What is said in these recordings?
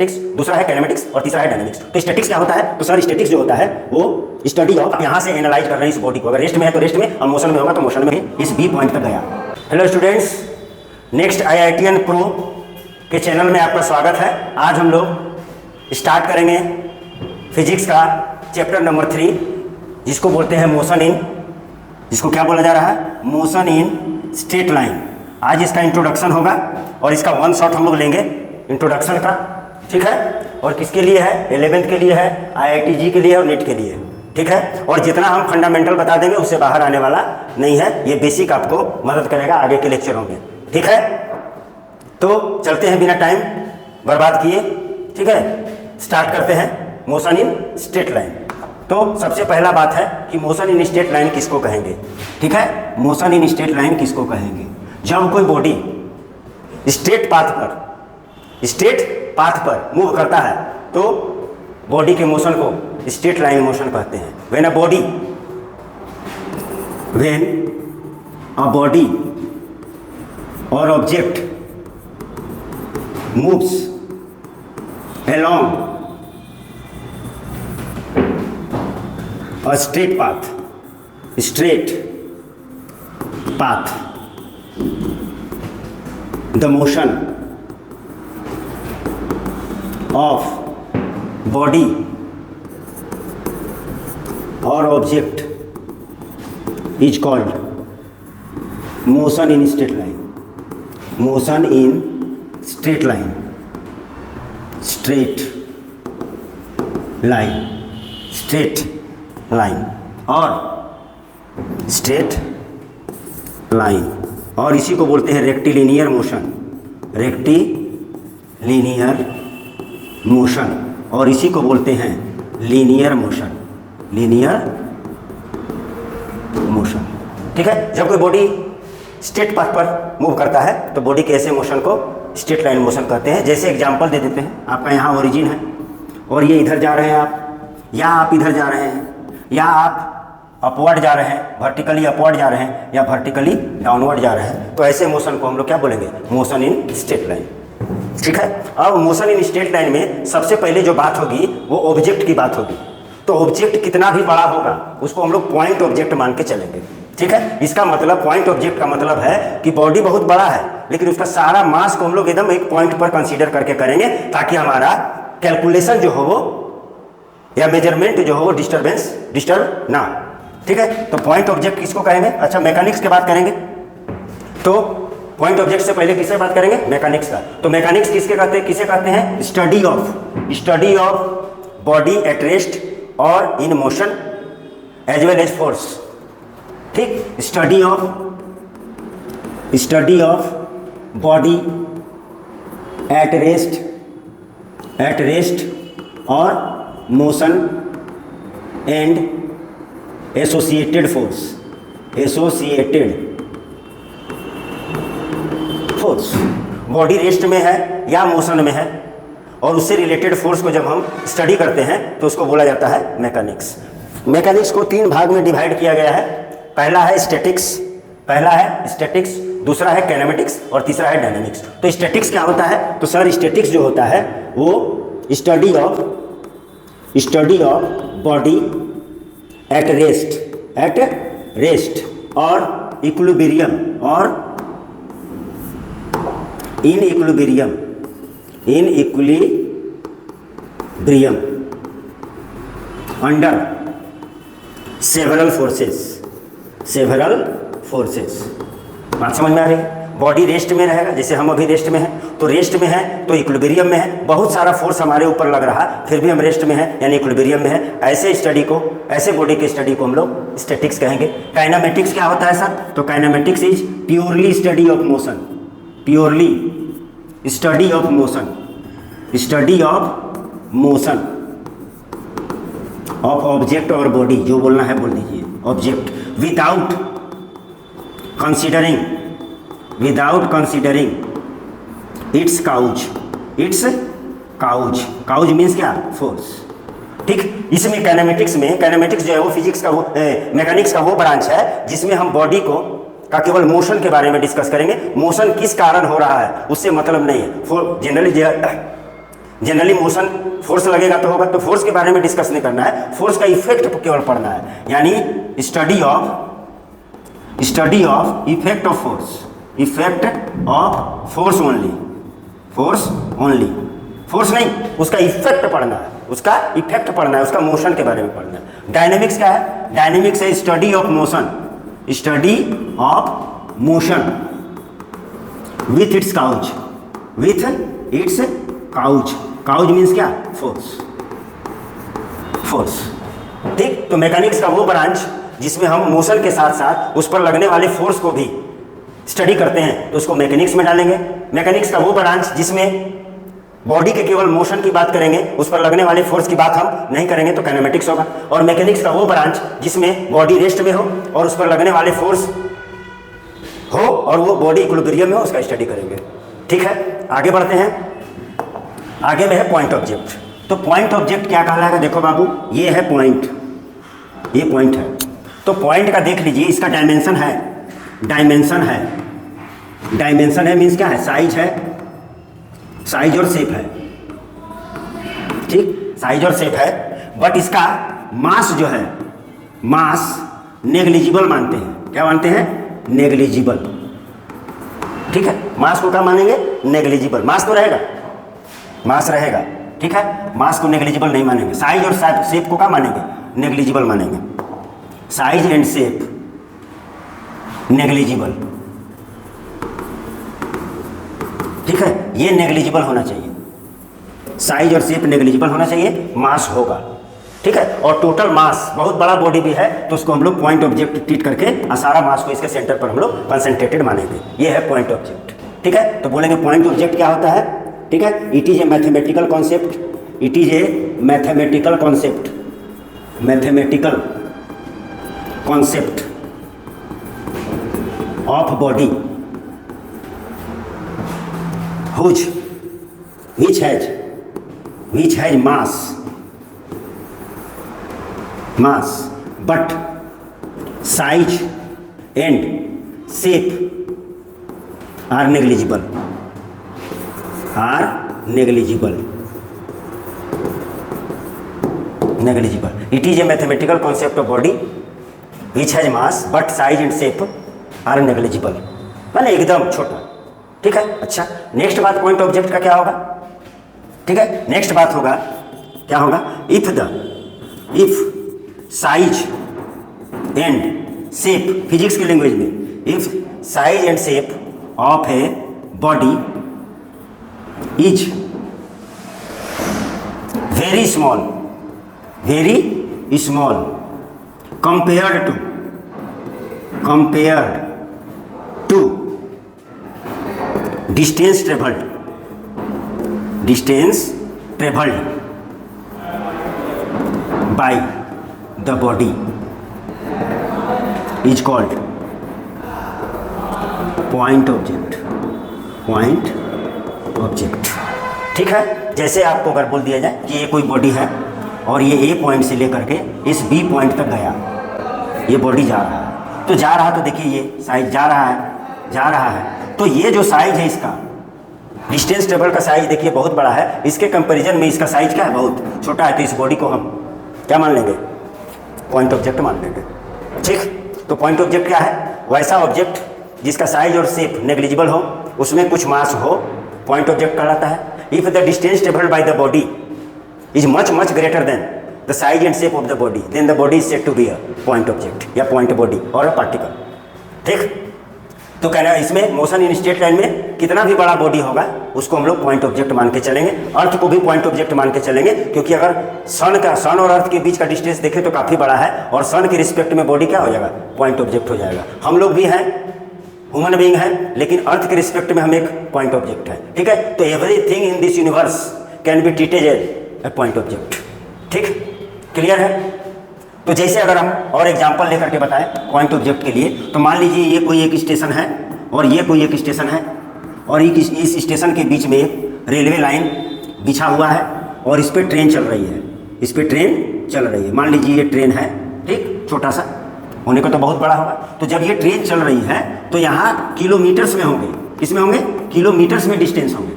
Statics, दूसरा है kinematics और तीसरा है डायनामिक्स। तो स्टैटिक्स क्या होता है? तो सर स्टैटिक्स जो होता है वो स्टडी ऑफ, यहाँ से एनालाइज कर रहे हैं इस बॉडी को, अगर रेस्ट में है तो रेस्ट में और मोशन में होगा तो मोशन में, इस बी पॉइंट तक गया। Hello students, next IITN pro के चैनल में आपका स्वागत है। आज हम लोग स्टार्ट करेंगे फिजिक्स का चैप्टर नंबर 3, जिसको बोलते हैं मोशन इन, जिसको क्या बोला जा रहा है? Motion in straight line. आज इसका इंट्रोडक्शन होगा और इसका वन शॉट हम लोग लेंगे इंट्रोडक्शन का, ठीक है? और किसके लिए है? 11th के लिए है, IIT के लिए और नीट के लिए, ठीक है? और जितना हम फंडामेंटल बता देंगे उससे बाहर आने वाला नहीं है, ये बेसिक आपको मदद करेगा आगे के लेक्चरों में, ठीक है? तो चलते हैं बिना टाइम बर्बाद किए, ठीक है? स्टार्ट करते हैं मोशन इन स्ट्रेट लाइन। तो सबसे पहला बात है कि मोशन इन स्ट्रेट लाइन किसको कहेंगे, ठीक है? मोशन इन स्ट्रेट लाइन किसको कहेंगे? जब कोई बॉडी स्ट्रेट पाथ पर मूव करता है तो बॉडी के मोशन को स्ट्रेट लाइन मोशन कहते हैं। व्हेन अ बॉडी और object moves along a straight path, the motion of body or object is called motion in straight line. Motion in straight line. Straight line और इसी को बोलते हैं rectilinear motion और इसी को बोलते हैं लीनियर मोशन, ठीक है? जब कोई बॉडी स्ट्रेट पाथ पर मूव करता है तो बॉडी के ऐसे मोशन को स्ट्रेट लाइन मोशन कहते हैं। जैसे एग्जांपल दे देते हैं, आपका यहाँ ओरिजिन है और ये इधर जा रहे हैं आप, या आप इधर जा रहे हैं, या आप अपवर्ड जा रहे हैं, वर्टिकली अपवर्ड जा रहे हैं, या वर्टिकली डाउनवर्ड जा रहे हैं, तो ऐसे मोशन को हम लोग क्या बोलेंगे? मोशन इन स्ट्रेट लाइन, ठीक है? अब मोशन इन स्ट्रेट लाइन में सबसे पहले जो बात होगी वो ऑब्जेक्ट की बात होगी। तो ऑब्जेक्ट कितना भी बड़ा होगा उसको हम लोग पॉइंट ऑब्जेक्ट मान के चलेंगे, ठीक है? इसका मतलब पॉइंट ऑब्जेक्ट का मतलब है कि बॉडी बहुत बड़ा है लेकिन उसका सारा मास को हम लोग एकदम एक पॉइंट पर कंसीडर करके करेंगे ताकि हमारा कैलकुलेशन जो हो वो या मेजरमेंट जो हो वो डिस्टर्ब ना, ठीक है? तो पॉइंट ऑब्जेक्ट किसको कहेंगे? अच्छा, मैकेनिक्स की बात करेंगे तो पॉइंट ऑब्जेक्ट से पहले किससे बात करेंगे? मैकेनिक्स का। तो मैकेनिक्स किसे कहते हैं? Study of body at rest और in motion as well as force, ठीक? Study of body at rest और motion and associated force. Body rest में है या मोशन में है और उससे रिलेटेड फोर्स को जब हम स्टडी करते हैं तो उसको बोला जाता है मैकेनिक्स को 3 भाग में डिवाइड किया गया है। पहला है स्टैटिक्स, दूसरा है काइनेमेटिक्स और तीसरा है डायनामिक्स। तो स्टैटिक्स क्या होता है? तो सर स्टैटिक्स जो होता है वो study of body at rest और इक्विलिब्रियम अंडर सेवरल फोर्सेस। बात समझ में आ रही है? बॉडी रेस्ट में रहेगा, जैसे हम अभी रेस्ट में हैं, तो रेस्ट में है तो इक्विलिब्रियम में है, बहुत सारा फोर्स हमारे ऊपर लग रहा फिर भी हम रेस्ट में हैं यानी इक्विलिब्रियम में है। ऐसे बॉडी के स्टडी को हम लोग स्टैटिक्स कहेंगे। काइनेमेटिक्स क्या होता है सर? तो kinematics is purely study of motion of object और बॉडी, जो बोलना है बोल दीजिए, object without considering its cause means क्या? फोर्स, ठीक? इसमें काइनेमेटिक्स जो है वो फिजिक्स का मैकेनिक्स का वो ब्रांच है जिसमें हम बॉडी का केवल मोशन के बारे में डिस्कस करेंगे। मोशन किस कारण हो रहा है उससे मतलब नहीं है। जनरली जनरली मोशन फोर्स लगेगा तो होगा, तो फोर्स के बारे में डिस्कस नहीं करना है, फोर्स का इफेक्ट केवल पढ़ना है, यानी study of effect of force, effect of force only, force only, force नहीं, उसका इफेक्ट पढ़ना है, उसका इफेक्ट पढ़ना है, उसका मोशन के बारे में पढ़ना है। डायनेमिक्स क्या है? डायनेमिक्स है study of motion, study of motion with its cause, with its cause, cause means क्या? Force, force. ठीक, तो मैकेनिक्स का वो ब्रांच जिसमें हम मोशन के साथ साथ उस पर लगने वाले फोर्स को भी स्टडी करते हैं, तो उसको मैकेनिक्स में डालेंगे। मैकेनिक्स का वो ब्रांच जिसमें बॉडी के केवल मोशन की बात करेंगे, उस पर लगने वाले फोर्स की बात हम नहीं करेंगे, तो काइनेमेटिक्स होगा। और मैकेनिक्स का वो ब्रांच जिसमें बॉडी रेस्ट में हो और उस पर लगने वाले फोर्स हो और वो बॉडी इक्विलिब्रियम में हो, उसका स्टडी करेंगे। ठीक है, आगे बढ़ते हैं। आगे में है पॉइंट ऑब्जेक्ट। तो पॉइंट ऑब्जेक्ट क्या कहलाएगा? देखो बाबू, ये है पॉइंट, ये पॉइंट है। तो पॉइंट का देख लीजिए, इसका डायमेंशन है, डायमेंशन है, डायमेंशन है मीन्स क्या है? साइज है, साइज और शेप है। ठीक, साइज और शेप है, बट इसका मास जो है, मास नेग्लिजिबल मानते हैं। क्या मानते हैं? नेग्लिजिबल। ठीक है, मास को क्या मानेंगे? नेग्लिजिबल। मास तो रहेगा, मास रहेगा। ठीक है, मास को नेग्लिजिबल नहीं मानेंगे। साइज और शेप को क्या मानेंगे? नेग्लिजिबल मानेंगे। Size and shape negligible. ठीक है, ये नेग्लिजिबल होना चाहिए, साइज और शेप नेग्लिजिबल होना चाहिए, मास होगा। ठीक है, और टोटल मास, बहुत बड़ा बॉडी भी है तो उसको हम लोग पॉइंट ऑब्जेक्ट ट्रीट करके और सारा मास को इसके सेंटर पर हम लोग कंसंट्रेटेड मानेंगे। ये है पॉइंट ऑब्जेक्ट। ठीक है, तो बोलेंगे पॉइंट ऑब्जेक्ट क्या होता है? ठीक है, it is a mathematical concept, it is a mathematical concept, mathematical concept of body which has mass but size and shape are negligible, It is a mathematical concept of body which has mass but size and shape are negligible, माने एकदम छोटा। ठीक है, अच्छा, next बात point object का क्या होगा? ठीक है, नेक्स्ट बात होगा, क्या होगा? If size and shape, physics की लैंग्वेज में, if size and shape of a body is very small compared to distance traveled by the body is called point object। ठीक है, जैसे आपको अगर बोल दिया जाए कि ये कोई बॉडी है और ये ए पॉइंट से लेकर के इस बी पॉइंट तक गया, ये बॉडी जा रहा है, तो जा रहा, तो देखिए ये साइज जा रहा है, तो ये जो साइज है इसका डिस्टेंस टेबल का साइज देखिए बहुत बड़ा है, इसके कंपैरिजन में इसका साइज क्या है? बहुत छोटा है, तो इस बॉडी को हम क्या मान लेंगे? पॉइंट ऑब्जेक्ट मान लेंगे। ठीक, तो पॉइंट ऑब्जेक्ट क्या है? वैसा ऑब्जेक्ट जिसका साइज और शेप नेग्लिजिबल हो, उसमें कुछ मास हो, पॉइंट ऑब्जेक्ट कहलाता है। If the distance travelled by the body is much greater than the size and shape of the body, then the body is said to be a point object या point body और a particle. ठीक, तो कहना है इसमें motion in straight line में कितना भी बड़ा बॉडी होगा उसको हम लोग पॉइंट ऑब्जेक्ट मान के चलेंगे। अर्थ को भी पॉइंट ऑब्जेक्ट मान के चलेंगे, क्योंकि अगर सन और अर्थ के बीच का डिस्टेंस देखें तो काफ़ी बड़ा है, और सन के रिस्पेक्ट में बॉडी क्या हो जाएगा? पॉइंट ऑब्जेक्ट हो जाएगा। हम लोग भी हैं, ह्यूमन बीइंग है, लेकिन अर्थ के रिस्पेक्ट में हम एक पॉइंट ऑब्जेक्ट है। ठीक है, तो everything in this universe can be treated as a point object. ठीक, क्लियर है? तो जैसे अगर हम और एग्जांपल लेकर के बताएं पॉइंट ऑब्जेक्ट के लिए, तो मान लीजिए ये कोई एक स्टेशन है और ये कोई एक स्टेशन है, और इस स्टेशन के बीच में एक रेलवे लाइन बिछा हुआ है और इस पर ट्रेन चल रही है, इस पर ट्रेन चल रही है। मान लीजिए ये ट्रेन है, ठीक, छोटा सा होने को तो बहुत बड़ा होगा। तो जब ये ट्रेन चल रही है तो यहाँ किलोमीटर्स में होंगे, इसमें होंगे किलोमीटर्स में डिस्टेंस होंगे।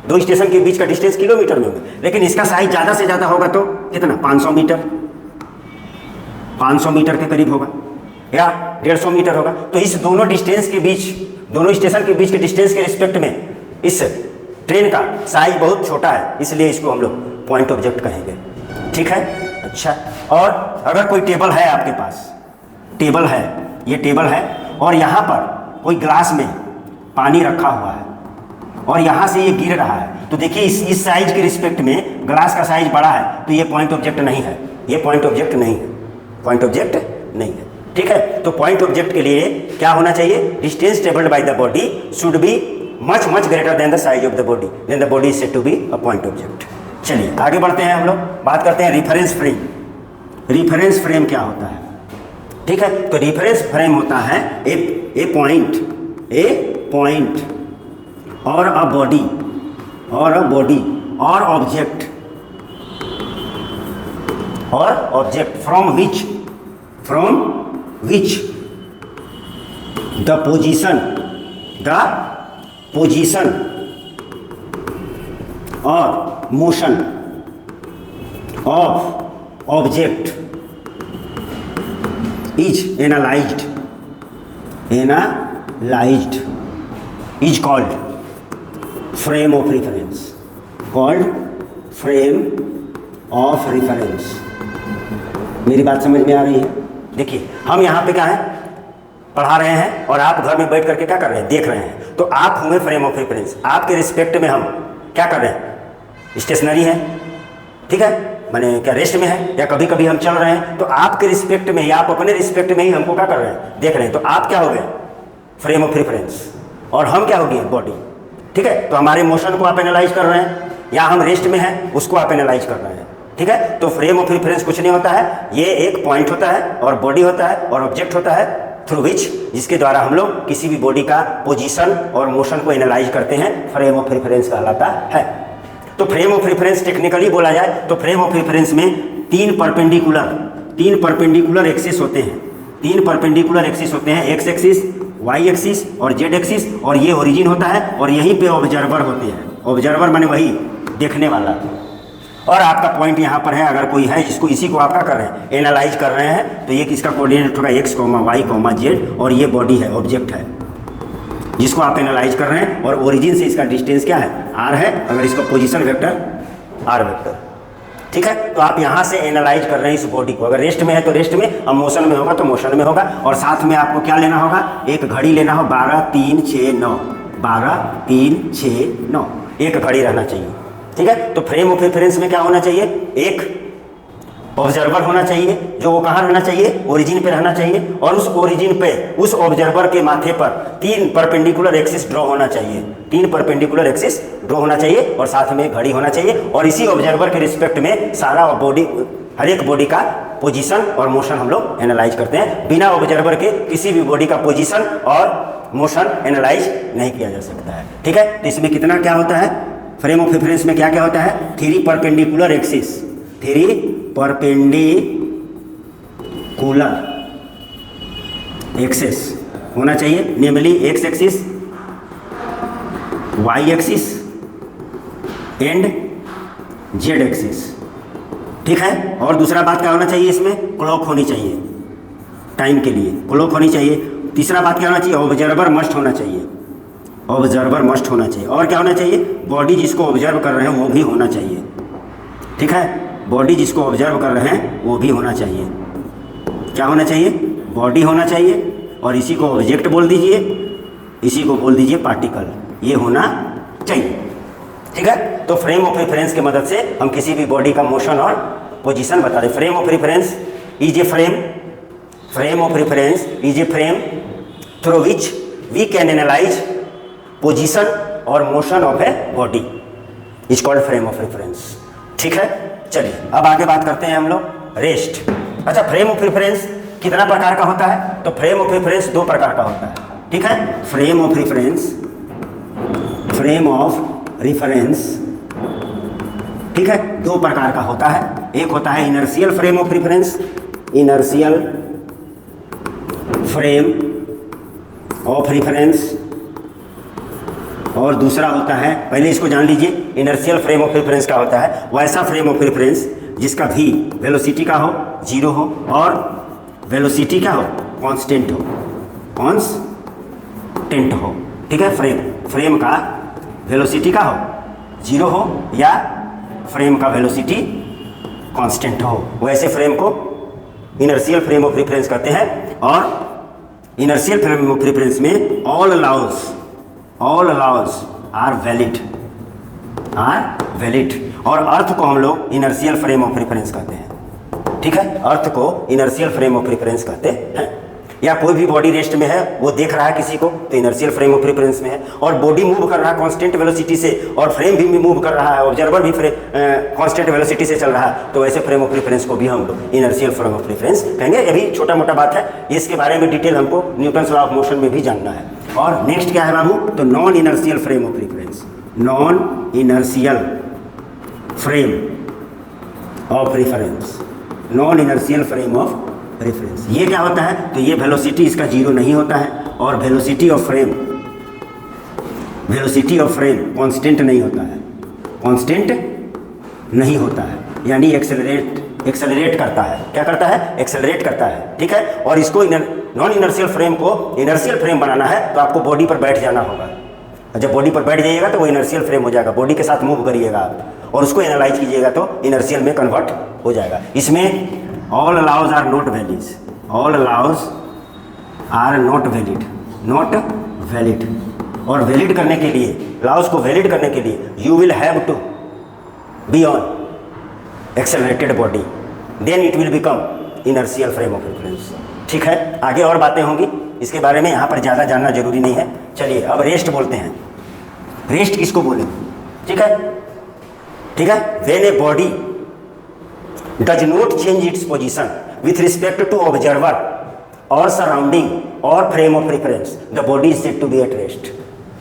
दो स्टेशन के बीच का डिस्टेंस किलोमीटर में होगा, लेकिन इसका साइज ज़्यादा से ज़्यादा होगा तो कितना, 500 मीटर, 500 मीटर के करीब होगा या 150 मीटर होगा। तो इस दोनों डिस्टेंस के बीच, दोनों स्टेशन के बीच के डिस्टेंस के रिस्पेक्ट में इस ट्रेन का साइज बहुत छोटा है, इसलिए इसको हम लोग पॉइंट ऑब्जेक्ट कहेंगे। ठीक है, अच्छा। और अगर कोई टेबल है आपके पास, टेबल है, ये टेबल है और यहाँ पर कोई ग्लास में पानी रखा हुआ है और यहाँ से ये गिर रहा है, तो देखिए इस साइज के रिस्पेक्ट में ग्लास का साइज बड़ा है, तो ये पॉइंट ऑब्जेक्ट नहीं है, ये पॉइंट ऑब्जेक्ट नहीं है, पॉइंट ऑब्जेक्ट नहीं है। ठीक है, तो पॉइंट ऑब्जेक्ट के लिए क्या होना चाहिए, distance travelled by the body should be much much greater than the size of the body, then the body is said to be a point object. चलिए आगे बढ़ते हैं, हम लोग बात करते हैं रेफरेंस फ्रेम। रेफरेंस फ्रेम क्या होता है? ठीक है, तो रेफरेंस फ्रेम होता है ए पॉइंट और अ बॉडी और object from which the position और motion of object is analysed is called frame of reference. मेरी बात समझ में आ रही है? देखिए हम यहाँ पे क्या है, पढ़ा रहे हैं और आप घर में बैठ करके क्या कर रहे हैं, देख रहे हैं, तो आप हुए फ्रेम ऑफ रेफरेंस। आपके रिस्पेक्ट में हम क्या कर रहे हैं, स्टेशनरी है, ठीक है, माने क्या रेस्ट में है, या कभी कभी हम चल रहे हैं, तो आपके रिस्पेक्ट में या आप अपने रिस्पेक्ट में ही हमको क्या कर रहे हैं, देख रहे हैं, तो आप क्या हो गए, फ्रेम ऑफ रेफरेंस, और हम क्या हो गए, बॉडी। ठीक है, तो हमारे मोशन को आप एनालाइज कर रहे हैं, या हम रेस्ट में हैं उसको आप एनालाइज कर रहे हैं। ठीक है, तो फ्रेम ऑफ रेफरेंस कुछ नहीं होता है, ये एक पॉइंट होता है और बॉडी होता है और ऑब्जेक्ट होता है, थ्रू विच, जिसके द्वारा हम लोग किसी भी बॉडी का पोजीशन और मोशन को एनालाइज करते हैं, फ्रेम ऑफ रेफरेंस कहलाता है। तो फ्रेम ऑफ रेफरेंस टेक्निकली बोला जाए तो फ्रेम ऑफ रेफरेंस में तीन परपेंडिकुलर एक्सिस होते हैं, एक्स एक्सिस, वाई एक्सिस और जेड एक्सिस, और ये ओरिजिन होता है और यहीं पे ऑब्जर्वर होते हैं। ऑब्जर्वर माने वही देखने वाला, और आपका पॉइंट यहाँ पर है, अगर कोई है जिसको, इसी को आप क्या कर रहे हैं, एनालाइज कर रहे हैं, तो ये किसका कोऑर्डिनेट होगा, एक्स, वाई, जेड, और ये बॉडी है, ऑब्जेक्ट है जिसको आप एनालाइज कर रहे हैं, और ओरिजिन से इसका डिस्टेंस क्या है, आर है, अगर इसका पोजीशन वेक्टर आर वेक्टर। ठीक है, तो आप यहाँ से एनालाइज कर रहे हैं इस बॉडी को, अगर रेस्ट में है तो रेस्ट में, अब मोशन में होगा तो मोशन में होगा, और साथ में आपको क्या लेना होगा, एक घड़ी लेना हो, 12 3 6 9, एक घड़ी रहना चाहिए। ठीक है, तो फ्रेम ऑफ रेफरेंस में क्या होना चाहिए, एक ऑब्जर्वर होना चाहिए, जो वो कहाँ रहना चाहिए, ओरिजिन पे रहना चाहिए, और उस ओरिजिन पे, उस ऑब्जर्वर के माथे पर 3 परपेंडिकुलर एक्सिस ड्रॉ होना चाहिए, 3 परपेंडिकुलर एक्सिस ड्रॉ होना चाहिए, और साथ में घड़ी होना चाहिए, और इसी ऑब्जर्वर के रिस्पेक्ट में सारा बॉडी, हर एक बॉडी का पोजीशन और मोशन हम लोग एनालाइज करते हैं। बिना ऑब्जर्वर के किसी भी बॉडी का पोजीशन और मोशन एनालाइज नहीं किया जा सकता है। ठीक है, तो इसमें कितना क्या होता है, फ्रेम ऑफ रेफरेंस में क्या क्या होता है, 3 परपेंडिकुलर एक्सिस, 3 परपेंडिकुलर एक्सिस होना चाहिए, namely x axis, y axis and z axis. ठीक है, और दूसरा बात क्या होना चाहिए, इसमें क्लॉक होनी चाहिए, टाइम के लिए क्लॉक होनी चाहिए। तीसरा बात क्या होना चाहिए, ऑब्जर्वर मस्ट होना चाहिए, और क्या होना चाहिए, बॉडी जिसको ऑब्जर्व कर रहे हैं वो भी होना चाहिए। ठीक है, बॉडी जिसको ऑब्जर्व कर रहे हैं वो भी होना चाहिए। क्या होना चाहिए, बॉडी होना चाहिए, और इसी को ऑब्जेक्ट बोल दीजिए, इसी को बोल दीजिए पार्टिकल, ये होना चाहिए। ठीक है, तो फ्रेम ऑफ रेफरेंस की मदद से हम किसी भी बॉडी का मोशन और पोजीशन बता दें। Frame of reference is a frame through which we can analyse position और motion of a body, is called frame of reference. ठीक है, चलिए अब आगे बात करते हैं हम लोग रेस्ट। अच्छा, फ्रेम ऑफ रेफरेंस कितना प्रकार का होता है, तो फ्रेम ऑफ रेफरेंस 2 प्रकार का होता है। ठीक है, फ्रेम ऑफ रेफरेंस, ठीक है, 2 प्रकार का होता है। एक होता है इनर्शियल फ्रेम ऑफ रेफरेंस, और दूसरा होता है, पहले इसको जान लीजिए, इनर्शियल फ्रेम ऑफ रेफरेंस का होता है वैसा फ्रेम ऑफ रेफरेंस जिसका भी वेलोसिटी का हो, जीरो हो, और वेलोसिटी क्या हो, कांस्टेंट हो, कांस्टेंट हो। ठीक है, फ्रेम का वेलोसिटी का हो, जीरो हो, या फ्रेम का वेलोसिटी कांस्टेंट हो, वैसे फ्रेम को इनर्शियल फ्रेम ऑफ रेफरेंस कहते हैं। और इनर्शियल फ्रेम ऑफ रेफरेंस में ऑल लॉज आर वैलिड, और अर्थ को हम लोग इनर्शियल फ्रेम ऑफ रेफरेंस कहते हैं। ठीक है, अर्थ को इनर्शियल फ्रेम ऑफ रेफरेंस कहते हैं। या कोई भी बॉडी रेस्ट में है, वो देख रहा है किसी को, तो इनर्शियल फ्रेम ऑफ रेफरेंस में है। और बॉडी मूव कर रहा है कांस्टेंट वेलोसिटी से, और फ्रेम भी मूव कर रहा है, ऑब्जर्वर भी कांस्टेंट वेलोसिटी से चल रहा है, तो ऐसे फ्रेम ऑफ रेफरेंस को भी हम लोग इनर्शियल फ्रेम ऑफ रेफरेंस कहेंगे। ये भी छोटा मोटा बात है, इसके बारे में डिटेल हमको न्यूटन्स लॉ ऑफ मोशन में भी जानना है। और नेक्स्ट क्या है बाबू, तो non inertial frame of reference, non inertial frame of reference, non inertial frame of reference. ये क्या होता है, तो ये वेलोसिटी इसका जीरो नहीं होता है, और वेलोसिटी ऑफ फ्रेम कांस्टेंट नहीं होता है, कांस्टेंट नहीं होता है, यानी एक्सेलरेट करता है। क्या करता है, एक्सेलरेट करता है। ठीक है, और इसको नॉन इनर्शियल फ्रेम को इनर्शियल फ्रेम बनाना है तो आपको बॉडी पर बैठ जाना होगा। जब बॉडी पर बैठ जाइएगा तो वो इनर्शियल फ्रेम हो जाएगा, बॉडी के साथ मूव करिएगा आप, और उसको एनालाइज कीजिएगा तो इनर्शियल में कन्वर्ट हो जाएगा। इसमें all laws are not valid, all laws are not valid, और वैलिड करने के लिए, लॉज को वैलिड करने के लिए you will have to be on accelerated body, then it will become inertial frame of reference. ठीक है, आगे और बातें होंगी, इसके बारे में यहाँ पर ज़्यादा जानना जरूरी नहीं है। चलिए अब रेस्ट बोलते हैं। रेस्ट किसको बोले, ठीक है, ठीक है, when a body does not change its position with respect to observer or surrounding or frame of reference, the body is said to be at rest.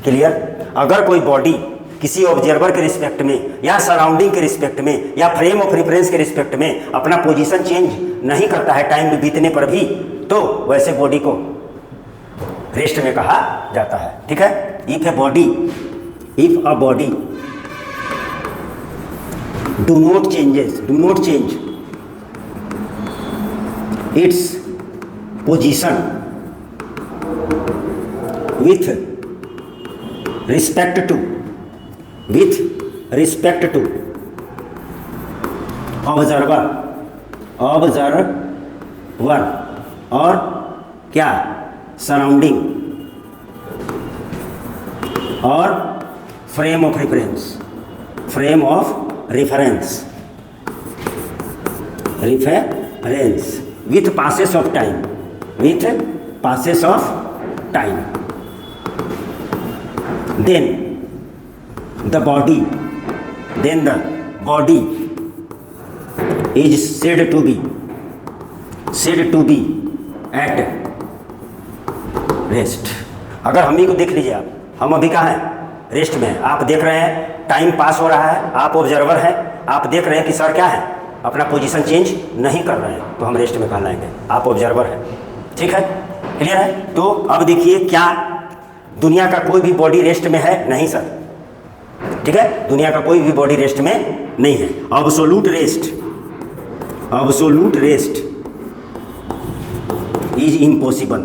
Clear, अगर कोई बॉडी किसी ऑब्जर्वर के रिस्पेक्ट में, या सराउंडिंग के respect में, या frame of reference के रिस्पेक्ट में अपना पोजीशन चेंज नहीं करता है टाइम बीतने पर भी, तो वैसे बॉडी को रेस्ट में कहा जाता है। ठीक है, if a body do not change its position with respect to observer और क्या, सराउंडिंग और frame of reference with passes of time, then the body is said to be at rest। अगर हम ही को देख लीजिए आप, हम अभी कहाँ हैं, रेस्ट में हैं। आप देख रहे हैं टाइम पास हो रहा है, आप ऑब्जर्वर हैं, आप देख रहे हैं कि सर क्या है, अपना पोजीशन चेंज नहीं कर रहे हैं, तो हम रेस्ट में कहलाएंगे, आप ऑब्जर्वर हैं। ठीक है, क्लियर है। तो अब देखिए, क्या दुनिया का कोई भी बॉडी रेस्ट में है? नहीं सर। ठीक है, दुनिया का कोई भी बॉडी रेस्ट में नहीं है। Absolute rest is impossible.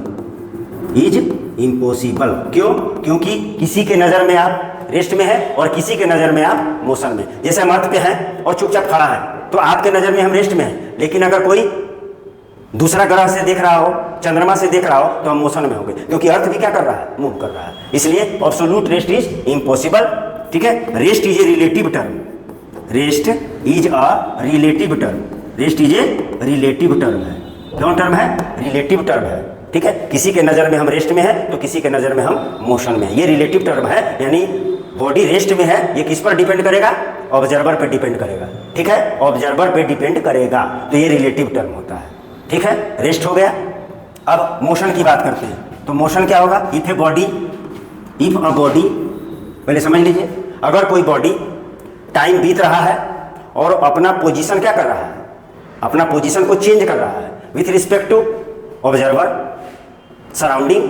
क्यों? क्योंकि किसी के नज़र में आप रेस्ट में है और किसी के नज़र में आप मोशन में। जैसे हम अर्थ पे हैं और चुपचाप खड़ा है, तो आपके नज़र में हम रेस्ट में हैं, लेकिन अगर कोई दूसरा ग्रह से देख रहा हो, चंद्रमा से देख रहा हो, तो हम मोशन में होंगे, क्योंकि अर्थ भी क्या कर रहा है, मूव कर रहा है। इसलिए एब्सोल्यूट रेस्ट इज इम्पॉसिबल। ठीक है, rest is a relative term, rest is a relative term है। कौन टर्म है? रिलेटिव टर्म है। ठीक है, किसी के नज़र में हम रेस्ट में है तो किसी के नज़र में हम मोशन में है, ये रिलेटिव टर्म है। यानी बॉडी रेस्ट में है, ये किस पर डिपेंड करेगा? ऑब्जर्वर पे डिपेंड करेगा। ठीक है, ऑब्जर्वर पे डिपेंड करेगा, तो ये रिलेटिव टर्म होता है। ठीक है, रेस्ट हो गया। अब मोशन की बात करते हैं, तो मोशन क्या होगा? इफ अ बॉडी, पहले समझ लीजिए, अगर कोई बॉडी टाइम बीत रहा है और अपना पोजीशन क्या कर रहा है, अपना पोजीशन को चेंज कर रहा है with respect to observer, surrounding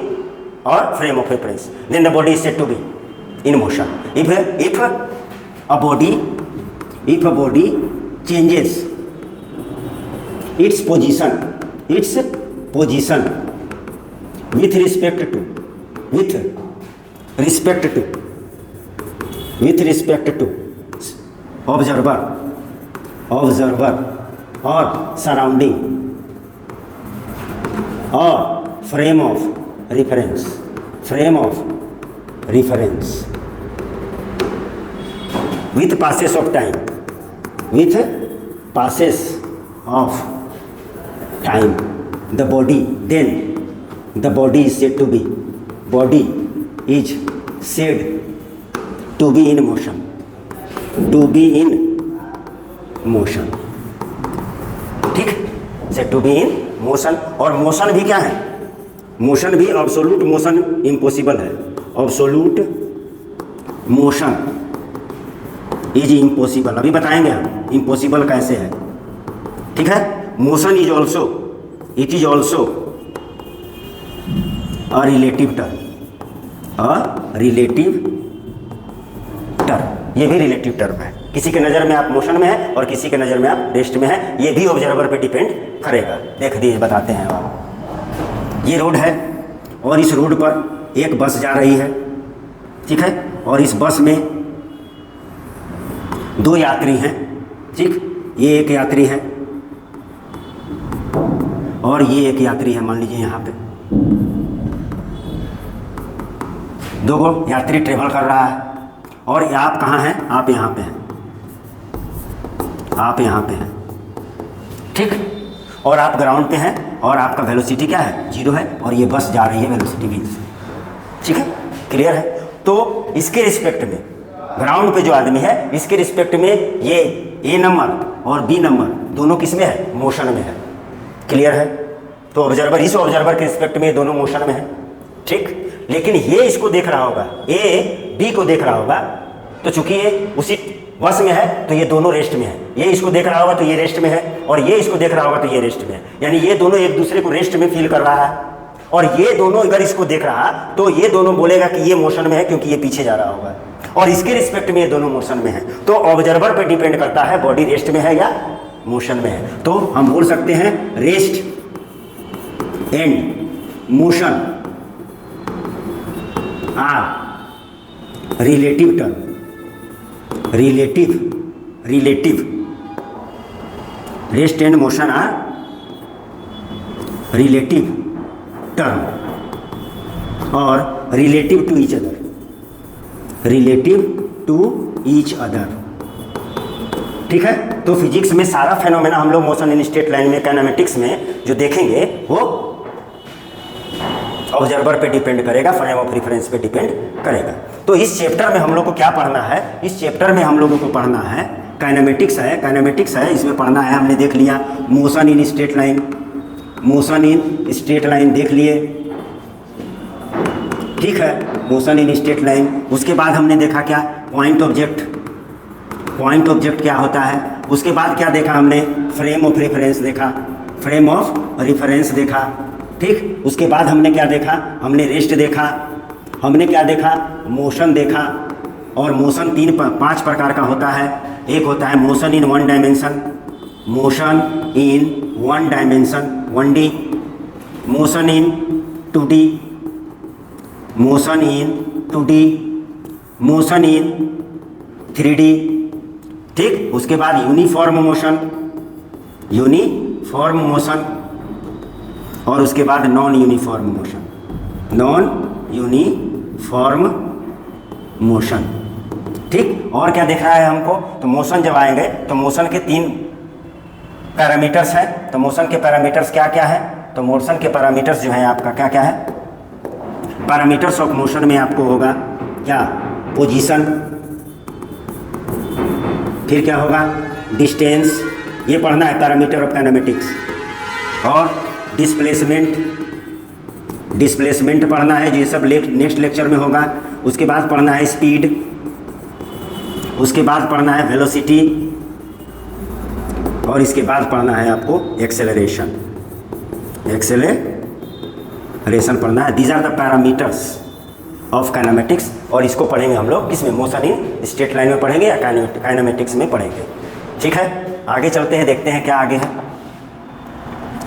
और frame of reference, then the body is said to be in motion. If a body changes its position with respect to observer or surrounding or frame of reference with passage of time, the body is said to be in motion. ठीक, said to be in motion. और motion भी क्या है? Motion भी absolute motion impossible है. Absolute motion is impossible. अभी बताएंगे हम इम्पॉसिबल कैसे है. ठीक है. Motion is also a relative term. ये भी रिलेटिव टर्म है. किसी के नज़र में आप मोशन में है और किसी के नज़र में आप रेस्ट में है. ये भी ऑब्जर्वर पे डिपेंड करेगा. देख दिए बताते हैं आप. ये रोड है और इस रोड पर एक बस जा रही है. ठीक है. और इस बस में 2 यात्री हैं. ठीक. ये एक यात्री है और ये एक यात्री है. मान लीजिए यहाँ पे 2 यात्री ट्रेवल कर रहा है और आप कहाँ हैं? आप यहाँ पे हैं. ठीक. और आप ग्राउंड पे हैं और आपका वेलोसिटी क्या है? 0 है और ये बस जा रही है वेलोसिटी v से. ठीक है. क्लियर है. तो इसके रिस्पेक्ट में ग्राउंड पे जो आदमी है इसके रिस्पेक्ट में ये ए नंबर और बी नंबर दोनों किस में है? मोशन में है. क्लियर है. तो ऑब्जर्वर इस ऑब्जर्वर के रिस्पेक्ट में दोनों मोशन में है. ठीक. लेकिन ये इसको देख रहा होगा, ए बी को देख रहा होगा, तो चूंकि ये उसी बस में है तो ये दोनों रेस्ट में है. ये इसको देख रहा होगा तो ये रेस्ट में है और ये इसको देख रहा होगा तो ये रेस्ट में है. यानी ये दोनों एक दूसरे को रेस्ट में फील कर रहा है. और ये दोनों अगर इसको देख रहा तो ये दोनों बोलेगा कि ये मोशन में है क्योंकि ये पीछे जा रहा होगा. और इसके रिस्पेक्ट में ये दोनों मोशन में है. तो ऑब्जर्वर पर डिपेंड करता है बॉडी रेस्ट में है या मोशन में है. तो हम बोल सकते हैं rest and motion are relative term. Relative rest and motion are relative term और रिलेटिव टू ईच अदर. ठीक है. तो फिजिक्स में सारा फेनोमेना हम लोग मोशन इन स्ट्रेट लाइन में, काइनेमेटिक्स में जो देखेंगे वो ऑब्जर्वर पे डिपेंड करेगा, फ्रेम ऑफ रेफरेंस पे डिपेंड करेगा. तो इस चैप्टर में हम लोग को क्या पढ़ना है? इस चैप्टर में हम लोगों को पढ़ना है काइनेमेटिक्स है. इसमें पढ़ना है, हमने देख लिया मोशन इन स्ट्रेट लाइन देख लिए. ठीक है. Motion in straight line. उसके बाद हमने देखा क्या? पॉइंट ऑब्जेक्ट क्या होता है. उसके बाद क्या देखा हमने? फ्रेम ऑफ रेफरेंस देखा. ठीक. उसके बाद हमने क्या देखा? हमने रेस्ट देखा. हमने क्या देखा? मोशन देखा. और मोशन 5 प्रकार का होता है. एक होता है motion in 1 dimension, 1D, motion in 2D, motion in 3D. ठीक. उसके बाद यूनिफॉर्म मोशन और उसके बाद नॉन यूनिफॉर्म मोशन. ठीक. और क्या दिख रहा है हमको? तो मोशन जब आएंगे तो मोशन के 3 पैरामीटर्स हैं. तो मोशन के पैरामीटर्स क्या क्या है? तो मोशन के पैरामीटर्स जो है आपका क्या क्या है? पैरामीटर्स ऑफ मोशन में आपको होगा क्या? पोजीशन. फिर क्या होगा? डिस्टेंस. ये पढ़ना है पैरामीटर ऑफ काइनेमेटिक्स. और डिस्प्लेसमेंट पढ़ना है. ये सब नेक्स्ट लेक्चर में होगा. उसके बाद पढ़ना है स्पीड. उसके बाद पढ़ना है वेलोसिटी. और इसके बाद पढ़ना है आपको एक्सेलरेशन पढ़ना है. These are the parameters of kinematics. और इसको पढ़ेंगे हम लोग किस में, मोशन इन स्ट्रेट लाइन में पढ़ेंगे या काइनेमेटिक्स में पढ़ेंगे। ठीक है, आगे चलते हैं, देखते हैं क्या आगे है।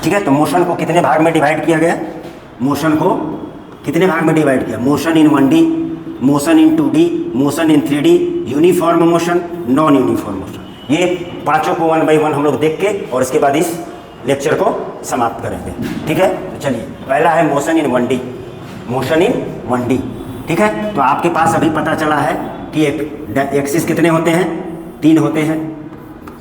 ठीक है, तो मोशन को कितने भाग में डिवाइड किया गया, मोशन को कितने भाग में डिवाइड किया, motion in 1D, motion in 2D, motion in 3D, uniform motion, non uniform motion. ये पांचों को 1 बाई 1 हम लोग देख के और इसके बाद इस लेक्चर को समाप्त करेंगे। ठीक है, तो चलिए पहला है motion in 1D, motion in 1D। ठीक है, तो आपके पास अभी पता चला है कि एक एक्सिस कितने होते हैं, 3 होते हैं,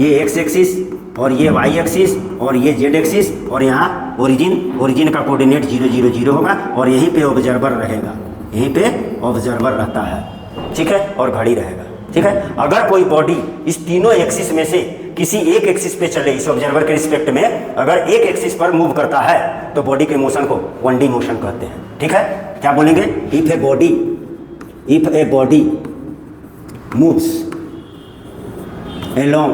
ये एक्स एक्सिस और ये वाई एक्सिस और ये जेड एक्सिस, और यहाँ ओरिजिन का कोऑर्डिनेट 0 0 0 होगा और यहीं पे ऑब्जर्वर रहेगा, यहीं पे ऑब्जर्वर रहता है। ठीक है, और घड़ी रहेगा। ठीक है, अगर कोई बॉडी इस तीनों एक्सिस में से किसी एक एक्सिस पे चले, इस ऑब्जर्वर के रिस्पेक्ट में अगर एक एक्सिस पर मूव करता है तो बॉडी के मोशन को 1D मोशन कहते हैं। ठीक है, क्या बोलेंगे, if a body moves along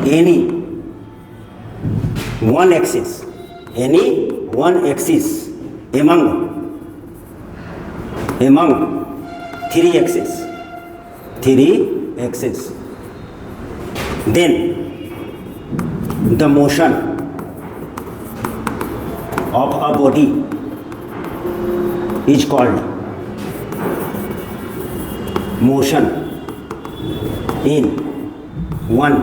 any one axis among 3 axes, then the motion of a body is called motion in 1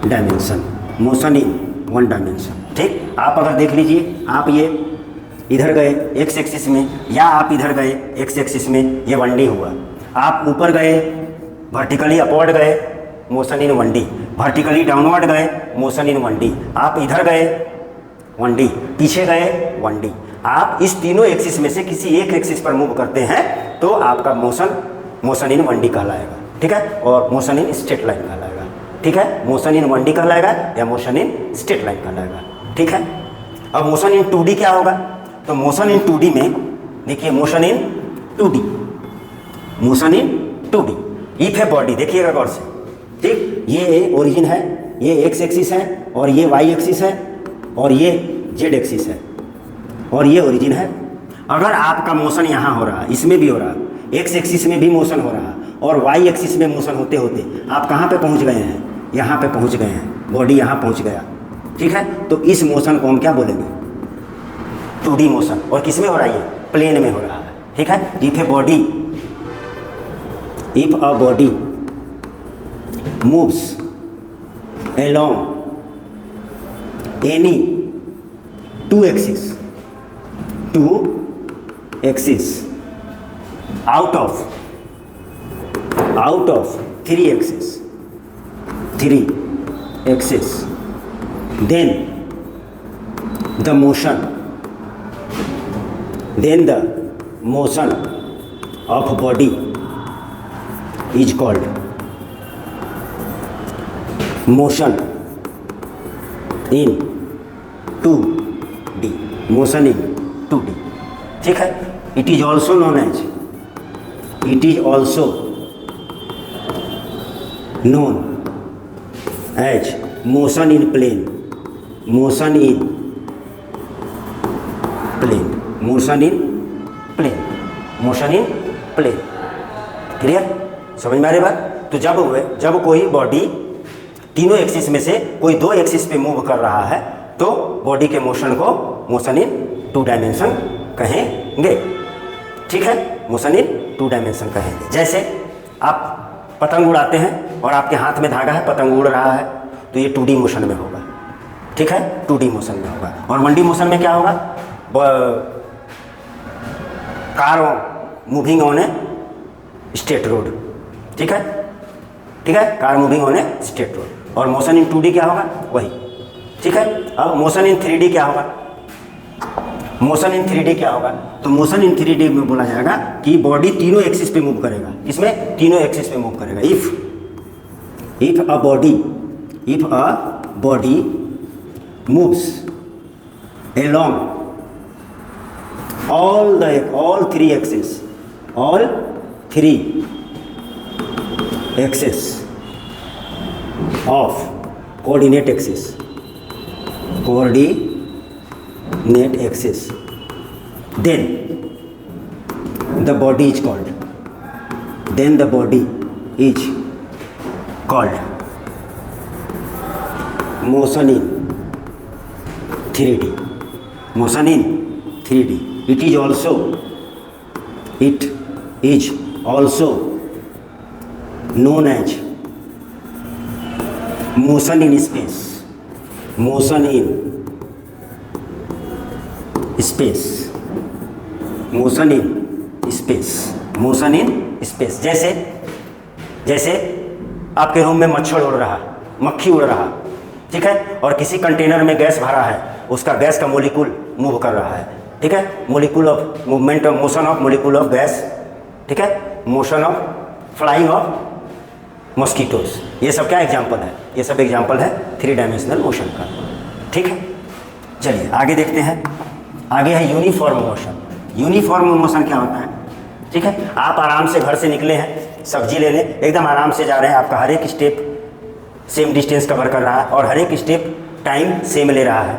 dimension, motion in 1 dimension. ठीक, आप अगर देख लीजिए, आप ये इधर गए एक्स एक्सिस में या आप इधर गए एक्स एक्सिस में, ये 1D हुआ। आप ऊपर गए वर्टिकली अपवर्ड गए, motion in 1D, vertically downward गए, मोशन इन 1D, आप इधर गए 1D, पीछे गए 1D। आप इस तीनों एक्सिस में से किसी एक एक्सिस पर मूव करते हैं तो आपका मोशन इन 1D कहलाएगा। ठीक है, और मोशन इन स्ट्रेट लाइन कहलाएगा। ठीक है, मोशन इन 1D कहलाएगा या मोशन इन स्ट्रेट लाइन कहलाएगा। ठीक है, अब मोशन इन 2D क्या होगा, तो मोशन इन 2D में देखिए, मोशन इन 2D, इफ है बॉडी, देखिएगा गौर से। ठीक, ये ओरिजिन है, ये एक्स एक्सिस है और ये वाई एक्सिस है और ये जेड एक्सिस है और ये ओरिजिन है। अगर आपका मोशन यहाँ हो रहा है, इसमें भी हो रहा है, एक्स एक्सिस में भी मोशन हो रहा है और वाई एक्सिस में मोशन होते होते आप कहाँ पे पहुँच गए हैं, यहाँ पे पहुँच गए हैं, बॉडी यहाँ पहुँच गया। ठीक है, तो इस मोशन को हम क्या बोलेंगे, 2D मोशन। और किस में हो रहा है, ये प्लेन में हो रहा है। ठीक है, if a body moves along any 2 axis out of 3 axes, then the motion of body is called motion in 2D, motion in 2D। ठीक है, it is also known as motion in plane, clear, समझ में आ रही बात। तो जब कोई body तीनों एक्सिस में से कोई 2 एक्सिस पे मूव कर रहा है तो बॉडी के मोशन को मोशन इन 2 डायमेंशन कहेंगे। ठीक है, मोशन इन 2 डायमेंशन कहेंगे। जैसे आप पतंग उड़ाते हैं और आपके हाथ में धागा है, पतंग उड़ रहा है, तो ये 2D मोशन में होगा। ठीक है, 2D मोशन में होगा। और 1D मोशन में क्या होगा, car moving on a straight road. ठीक है, car moving on a straight road. और मोशन इन 2D क्या होगा, वही। ठीक है, अब मोशन इन 3D क्या होगा, तो मोशन इन 3D में बोला जाएगा कि बॉडी तीनों एक्सिस पे मूव करेगा। इसमें तीनों एक्सिस पे मूव करेगा। If a body moves along all 3 axes of coordinate axis, then the body is called, then the body is called motion in 3D. Motion in 3D. It is also known as motion in space. Motion in space. Motion in space. Motion in space. जैसे आपके room में मच्छर उड़ रहा, मक्खी उड़ रहा, ठीक है, और किसी कंटेनर में गैस भरा है, उसका गैस का मोलिक्यूल मूव कर रहा है, ठीक है, molecule of movement of motion of molecule of gas, ठीक है, motion of flying of mosquitoes, ये सब क्या एग्जांपल है? ये सब एग्जांपल है 3 डायमेंशनल मोशन का, ठीक है। चलिए आगे देखते हैं। आगे है यूनिफॉर्म मोशन। यूनिफॉर्म मोशन क्या होता है? ठीक है, आप आराम से घर से निकले हैं सब्जी लेने, एकदम आराम से जा रहे हैं, आपका हर एक स्टेप सेम डिस्टेंस कवर कर रहा है और हर एक स्टेप टाइम सेम ले रहा है,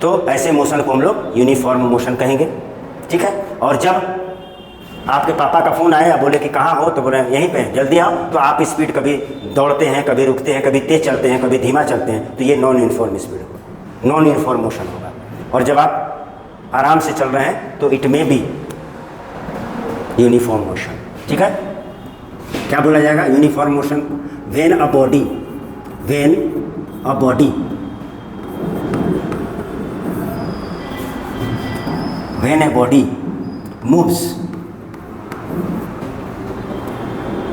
तो ऐसे मोशन को हम लोग यूनिफॉर्म मोशन कहेंगे, ठीक है। और जब आपके पापा का फ़ोन आया, बोले कि कहाँ हो, तो बोले यहीं पे जल्दी आओ, तो आप स्पीड कभी दौड़ते हैं, कभी रुकते हैं, कभी तेज़ चलते हैं, कभी धीमा चलते हैं, तो ये नॉन यूनिफॉर्म स्पीड होगा, नॉन यूनिफॉर्म मोशन होगा। और जब आप आराम से चल रहे हैं तो इट में बी यूनिफॉर्म मोशन, ठीक है। क्या बोला जाएगा? Uniform motion when a body moves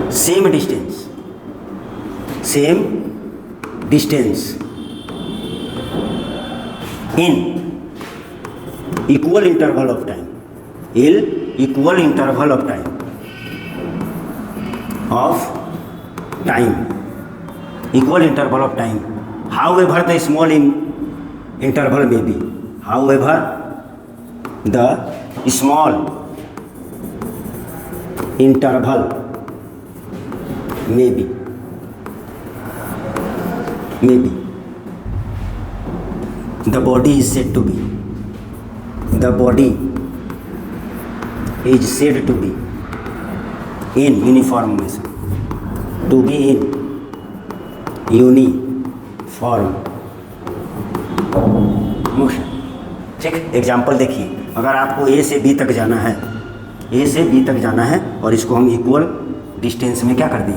same distance in equal interval of time, equal interval of time, however the small interval may be, however the small interval may be, the body is said to be in uniform motion, to be in uniform motion, ठीक। Example देखिए, अगर आपको ए से B तक जाना है, और इसको हम इक्वल डिस्टेंस में क्या कर दिए,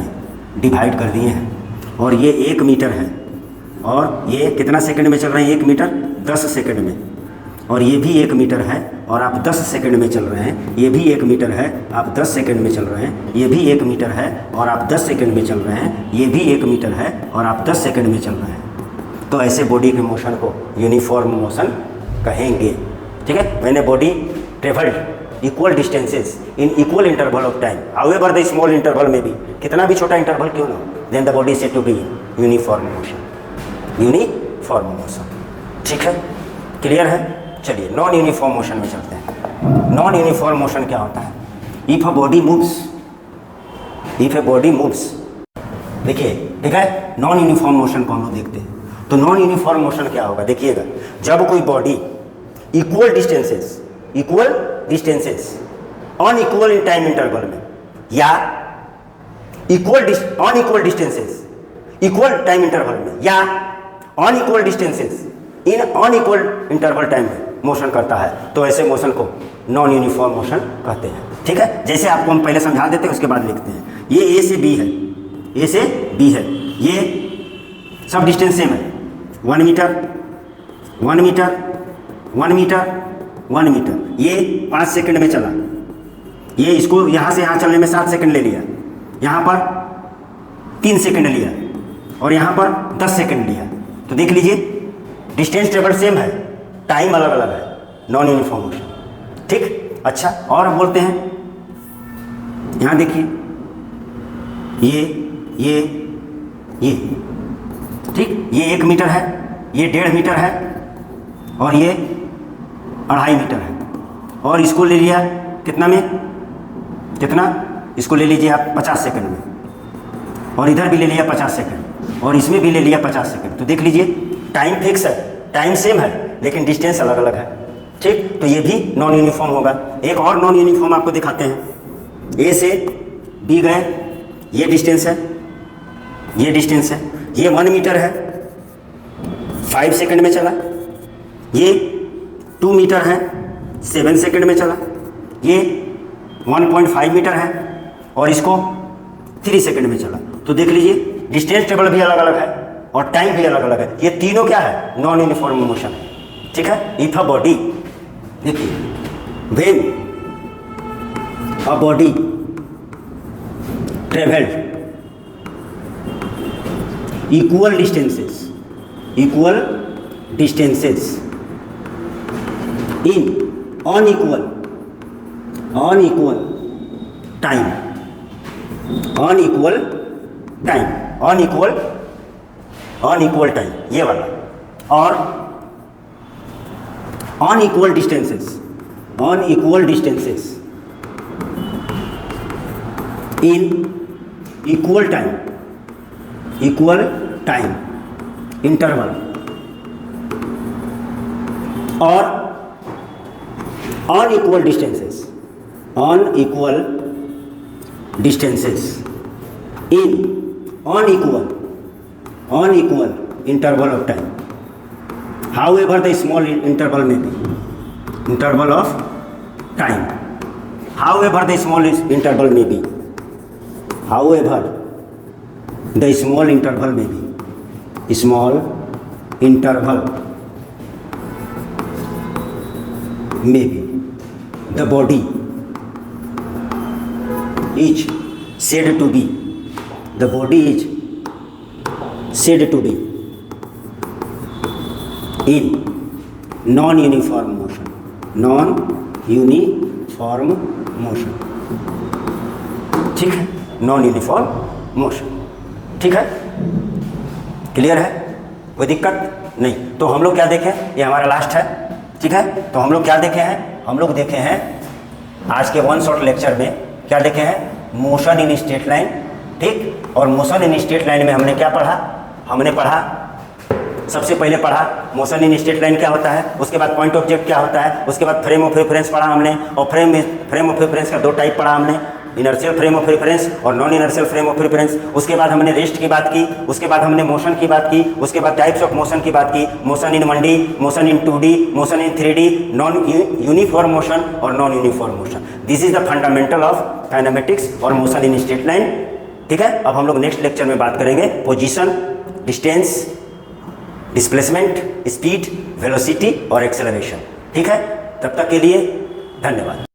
डिवाइड कर दिए हैं, और ये 1 मीटर है, और ये कितना सेकंड में चल रहे हैं? 1 मीटर 10 सेकंड में, और ये भी 1 मीटर है और आप 10 सेकंड में चल रहे हैं, ये भी 1 मीटर है, आप 10 सेकंड में चल रहे हैं, ये भी 1 मीटर है और आप 10 सेकंड में चल रहे हैं, ये भी 1 मीटर है और आप 10 सेकंड में चल रहे हैं, तो ऐसे बॉडी के मोशन को यूनिफॉर्म मोशन कहेंगे, ठीक है। When a body travelled equal distances in equal interval of time, however the small interval में भी, कितना भी छोटा इंटरवल क्यों ना, then the body is said to be uniform motion, ठीक है। क्लियर है? चलिए नॉन यूनिफॉर्म मोशन में चलते हैं। नॉन यूनिफॉर्म मोशन क्या होता है? इफ अ बॉडी मूव्स, देखिए, ठीक है, नॉन यूनिफॉर्म मोशन को हम लोग देखते हैं। तो नॉन यूनिफॉर्म मोशन क्या होगा? देखिएगा, जब कोई body equal distances unequal in time interval में, या unequal distances equal time interval में, या अनइक्वल डिस्टेंसेस इन अनइक्वल इंटरवल टाइम में मोशन करता है, तो ऐसे मोशन को नॉन यूनिफॉर्म मोशन कहते हैं, ठीक है। जैसे आपको हम पहले समझा देते हैं, उसके बाद लिखते हैं। ये ए से बी है, ये सब डिस्टेंस सेम है, 1 मीटर, 1 मीटर, 1 मीटर, 1 मीटर, ये 5 सेकंड में चला, ये इसको यहाँ से यहाँ चलने में 7 सेकंड ले लिया, यहाँ पर 3 सेकंड लिया, और यहाँ पर 10 सेकंड लिया, तो देख लीजिए डिस्टेंस ट्रेवल सेम है, टाइम अलग अलग है, नॉन यूनिफॉर्म मोशन, ठीक। अच्छा, और हम बोलते हैं, यहाँ देखिए, ये ठीक, ये 1 मीटर है, ये 1.5 मीटर है, और ये 2.5 मीटर है, और इसको ले लिया कितना में, इसको ले लीजिए आप 50 सेकंड में, और इधर भी ले लिया 50 सेकंड, और इसमें भी ले लिया 50 सेकंड, तो देख लीजिए टाइम फिक्स है, टाइम सेम है, लेकिन डिस्टेंस अलग अलग है, ठीक। तो ये भी नॉन यूनिफॉर्म होगा। एक और नॉन यूनिफॉर्म आपको दिखाते हैं। ए से बी गए, ये डिस्टेंस है, ये डिस्टेंस है, ये 1 मीटर है, 5 सेकंड में चला। ये 2 मीटर है, 7 सेकंड में चला। ये 1.5 मीटर है और इसको 3 सेकंड में चला। तो देख लीजिए डिस्टेंस टेबल भी अलग अलग है और टाइम भी अलग अलग है। ये तीनों क्या है? नॉन यूनिफॉर्म मोशन है। ठीक है। इफ अ बॉडी, देखिए, when a body travelled equal distances in unequal time, unequal time, ये वाला, और unequal distances in equal time interval, और unequal distances in unequal interval of time, however the small interval may be, interval of time, however the small interval may be, the body is said to be in non-uniform motion, ठीक है, non uniform motion. ठीक है, clear है, कोई दिक्कत नहीं। तो हम लोग क्या देखें, ये हमारा लास्ट है। ठीक है, तो हम लोग क्या देखे हैं? हम लोग देखे हैं आज के 1 शॉर्ट लेक्चर में, क्या देखे हैं? Motion in straight line. ठीक, और मोशन इन स्ट्रेट लाइन में हमने क्या पढ़ा? हमने पढ़ा, सबसे पहले पढ़ा मोशन इन स्ट्रेट लाइन क्या होता है, उसके बाद पॉइंट ऑब्जेक्ट क्या होता है, उसके बाद फ्रेम ऑफ रेफरेंस पढ़ा हमने, और फ्रेम ऑफ रेफरेंस का 2 टाइप पढ़ा हमने, इनर्शियल फ्रेम ऑफ रेफरेंस और non inertial frame of reference. उसके बाद हमने रेस्ट की बात की, उसके बाद हमने मोशन की बात की, उसके बाद टाइप्स ऑफ मोशन की बात की, motion in 1D, motion in 2D, motion in 3D, non uniform motion और non uniform motion. This is the fundamental of kinematics और मोशन इन स्ट्रेट लाइन। ठीक है, अब हम लोग नेक्स्ट लेक्चर में बात करेंगे position, distance, displacement, speed, velocity और एक्सेलरेशन। ठीक है, तब तक के लिए धन्यवाद।